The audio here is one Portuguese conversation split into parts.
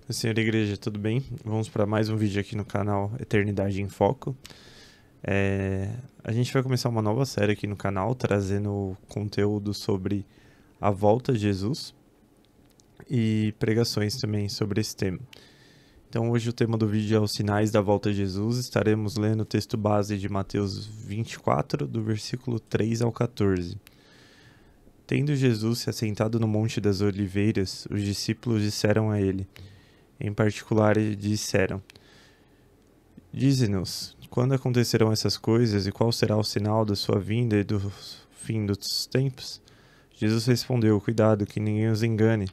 Senhora Igreja, tudo bem? Vamos para mais um vídeo aqui no canal Eternidade em Foco. A gente vai começar uma nova série aqui no canal, trazendo conteúdo sobre a volta de Jesus e pregações também sobre esse tema. Então hoje o tema do vídeo é os sinais da volta de Jesus. Estaremos lendo o texto base de Mateus 24, do versículo 3 ao 14. Tendo Jesus se assentado no Monte das Oliveiras, os discípulos disseram a ele, em particular, disseram: Dize-nos, quando acontecerão essas coisas e qual será o sinal da sua vinda e do fim dos tempos? Jesus respondeu: Cuidado, que ninguém os engane,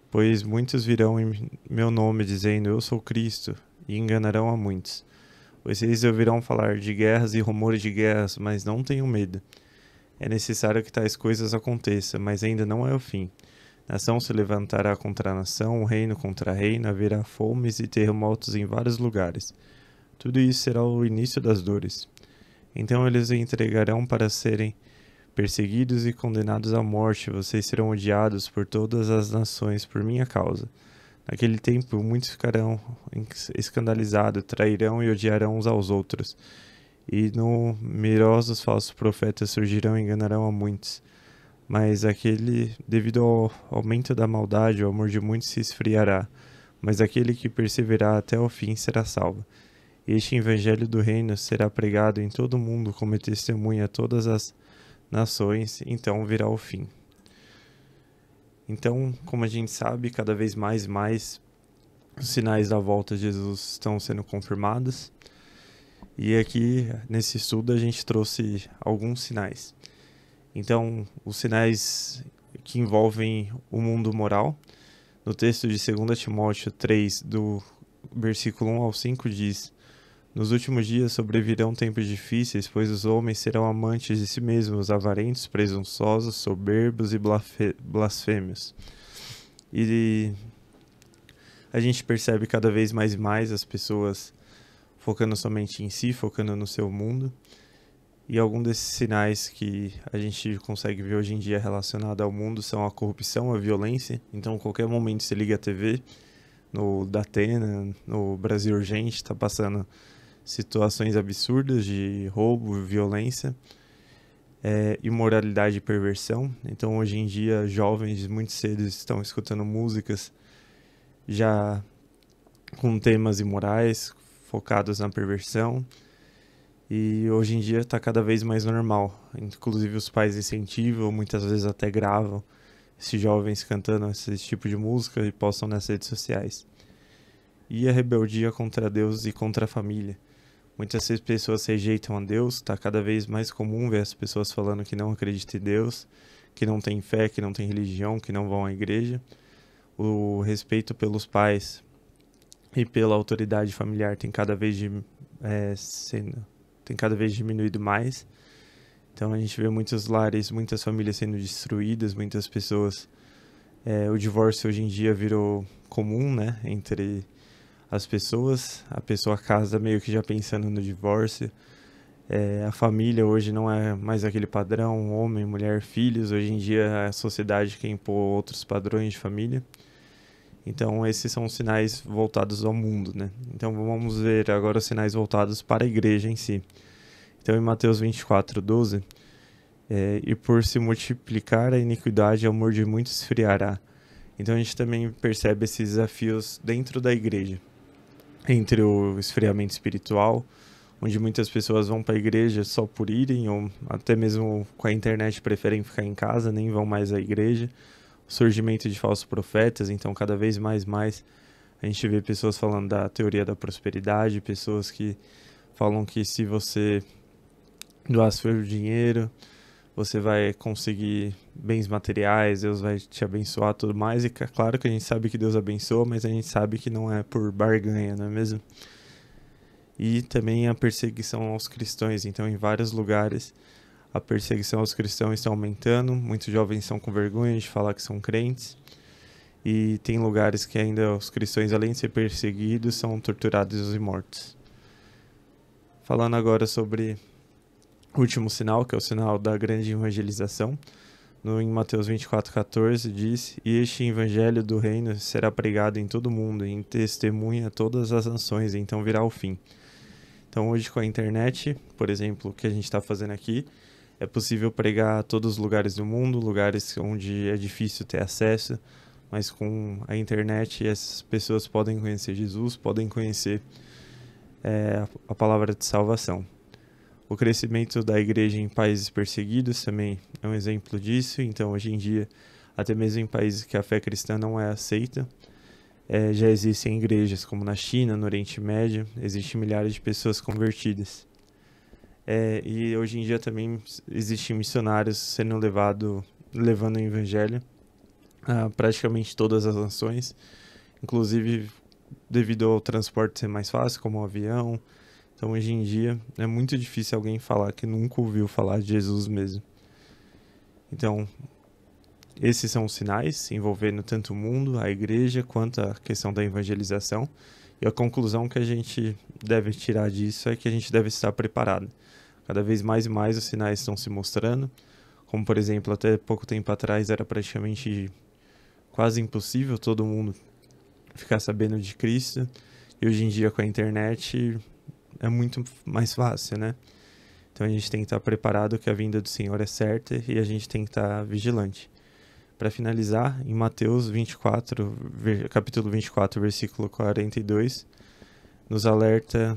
pois muitos virão em meu nome dizendo: Eu sou Cristo, e enganarão a muitos. Vocês ouvirão falar de guerras e rumores de guerras, mas não tenham medo. É necessário que tais coisas aconteçam, mas ainda não é o fim. Nação se levantará contra nação, reino contra reino, haverá fomes e terremotos em vários lugares. Tudo isso será o início das dores. Então eles o entregarão para serem perseguidos e condenados à morte. Vocês serão odiados por todas as nações por minha causa. Naquele tempo, muitos ficarão escandalizados, trairão e odiarão uns aos outros. E numerosos falsos profetas surgirão e enganarão a muitos. Mas devido ao aumento da maldade, o amor de muitos se esfriará, mas aquele que perseverar até o fim será salvo. Este evangelho do reino será pregado em todo o mundo como testemunha a todas as nações, então virá o fim. Então, como a gente sabe, cada vez mais e mais os sinais da volta de Jesus estão sendo confirmados. E aqui, nesse estudo, a gente trouxe alguns sinais. Então, os sinais que envolvem o mundo moral. No texto de 2 Timóteo 3, do versículo 1 ao 5, diz: Nos últimos dias sobrevirão tempos difíceis, pois os homens serão amantes de si mesmos, avarentos, presunçosos, soberbos e blasfêmios. E a gente percebe cada vez mais e mais as pessoas focando somente em si, focando no seu mundo. E alguns desses sinais que a gente consegue ver hoje em dia relacionado ao mundo são a corrupção, a violência. Então, a qualquer momento você liga a TV, no Datena, no Brasil Urgente, está passando situações absurdas de roubo, violência, imoralidade e perversão. Então, hoje em dia, jovens muito cedo estão escutando músicas já com temas imorais, focados na perversão. E hoje em dia está cada vez mais normal. Inclusive os pais incentivam, muitas vezes até gravam esses jovens cantando esse tipo de música e postam nas redes sociais. E a rebeldia contra Deus e contra a família. Muitas pessoas rejeitam a Deus, está cada vez mais comum ver as pessoas falando que não acreditam em Deus, que não tem fé, que não tem religião, que não vão à igreja. O respeito pelos pais e pela autoridade familiar tem cada vez diminuído mais. Então a gente vê muitos lares, muitas famílias sendo destruídas, muitas pessoas. O divórcio hoje em dia virou comum, né, entre as pessoas. A pessoa casa meio que já pensando no divórcio. A família hoje não é mais aquele padrão, homem, mulher, filhos. Hoje em dia a sociedade quer impor outros padrões de família. Então esses são os sinais voltados ao mundo, né? Então vamos ver agora os sinais voltados para a igreja em si. Então em Mateus 24, 12, e por se multiplicar a iniquidade, o amor de muitos esfriará. Então a gente também percebe esses desafios dentro da igreja. Entre o esfriamento espiritual, onde muitas pessoas vão para a igreja só por irem, ou até mesmo com a internet preferem ficar em casa, nem vão mais à igreja. O surgimento de falsos profetas, então cada vez mais a gente vê pessoas falando da teoria da prosperidade, pessoas que falam que se você doar seu dinheiro, você vai conseguir bens materiais, Deus vai te abençoar, tudo mais. E claro que a gente sabe que Deus abençoa, mas a gente sabe que não é por barganha, não é mesmo? E também a perseguição aos cristãos. Então, em vários lugares, a perseguição aos cristãos está aumentando. Muitos jovens estão com vergonha de falar que são crentes. E tem lugares que ainda os cristãos, além de ser perseguidos, são torturados e mortos. Falando agora sobre o último sinal, que é o sinal da grande evangelização. Em Mateus 24:14 diz: "E este evangelho do reino será pregado em todo o mundo, em testemunha a todas as nações, então virá o fim." Então hoje com a internet, por exemplo, o que a gente está fazendo aqui, é possível pregar a todos os lugares do mundo, lugares onde é difícil ter acesso, mas com a internet essas pessoas podem conhecer Jesus, podem conhecer a palavra de salvação. O crescimento da igreja em países perseguidos também é um exemplo disso. Então, hoje em dia, até mesmo em países que a fé cristã não é aceita, já existem igrejas, como na China, no Oriente Médio, existem milhares de pessoas convertidas. E hoje em dia também existem missionários levando o evangelho a praticamente todas as nações, inclusive devido ao transporte ser mais fácil, como o avião. Então, hoje em dia, é muito difícil alguém falar que nunca ouviu falar de Jesus mesmo. Então, esses são os sinais envolvendo tanto o mundo, a igreja, quanto a questão da evangelização. E a conclusão que a gente deve tirar disso é que a gente deve estar preparado. Cada vez mais e mais os sinais estão se mostrando. Como, por exemplo, até pouco tempo atrás era praticamente quase impossível todo mundo ficar sabendo de Cristo. E hoje em dia, com a internet, é muito mais fácil, né? Então a gente tem que estar preparado que a vinda do Senhor é certa e a gente tem que estar vigilante. Para finalizar, em Mateus 24, capítulo 24, versículo 42, nos alerta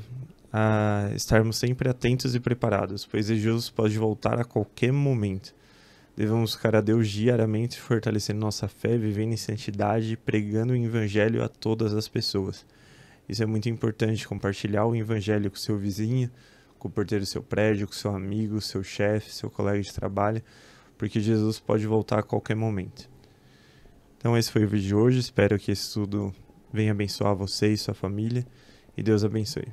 a estarmos sempre atentos e preparados, pois Jesus pode voltar a qualquer momento. Devemos buscar a Deus diariamente, fortalecendo nossa fé, vivendo em santidade e pregando o evangelho a todas as pessoas. Isso é muito importante, compartilhar o evangelho com seu vizinho, com o porteiro do seu prédio, com seu amigo, seu chefe, seu colega de trabalho, porque Jesus pode voltar a qualquer momento. Então esse foi o vídeo de hoje, espero que esse estudo venha abençoar você e sua família, e Deus abençoe.